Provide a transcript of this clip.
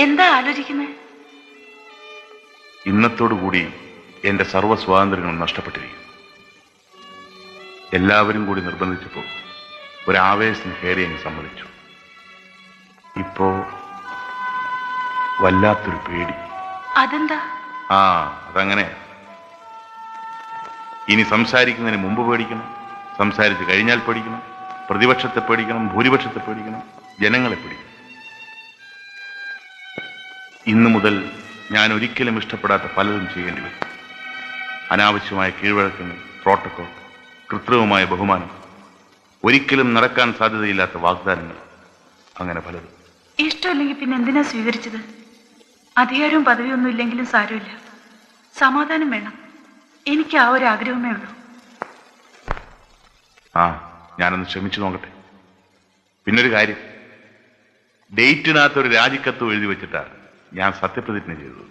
എന്താ ആലോചിക്കുന്നത്? ഇന്നത്തോടുകൂടി എന്റെ സർവ്വ സ്വാതന്ത്ര്യങ്ങളും നഷ്ടപ്പെട്ടിരിക്കും. എല്ലാവരും കൂടി നിർബന്ധിച്ചപ്പോൾ ഒരാവേശത്തിന് കയറി അങ്ങ് സമ്മതിച്ചു. ഇപ്പോ വല്ലാത്തൊരു പേടി. അതെന്താ? അതങ്ങനെ. ഇനി സംസാരിക്കുന്നതിന് മുമ്പ് പേടിക്കണം, സംസാരിച്ച് കഴിഞ്ഞാൽ പേടിക്കണം, പ്രതിപക്ഷത്തെ പേടിക്കണം, ഭൂരിപക്ഷത്തെ പേടിക്കണം, ജനങ്ങളെ പേടിക്കണം. ഇന്നു മുതൽ ഞാൻ ഒരിക്കലും ഇഷ്ടപ്പെടാത്ത പലതും ചെയ്യേണ്ടി വരും. അനാവശ്യമായ കീഴ്വഴക്കങ്ങൾ, പ്രോട്ടോകോൾ, കൃത്രിമമായ ബഹുമാനം, ഒരിക്കലും നടക്കാൻ സാധ്യതയില്ലാത്ത വാഗ്ദാനങ്ങൾ, അങ്ങനെ പലതും. ഇഷ്ടമില്ലെങ്കിൽ പിന്നെ എന്തിനാ സ്വീകരിച്ചത്? അധികാരവും പദവിയൊന്നും ഇല്ലെങ്കിലും സാരമില്ല, സമാധാനം വേണം. എനിക്ക് ആ ഒരു ആഗ്രഹമേ ഉള്ളൂ. ഞാനൊന്ന് ശ്രമിച്ചു നോക്കട്ടെ. പിന്നൊരു കാര്യം, ഡേറ്റിനകത്തൊരു രാജിക്കത്ത് എഴുതി വെച്ചിട്ടാണ് ഞാൻ സത്യപ്രതിജ്ഞ ചെയ്തത്.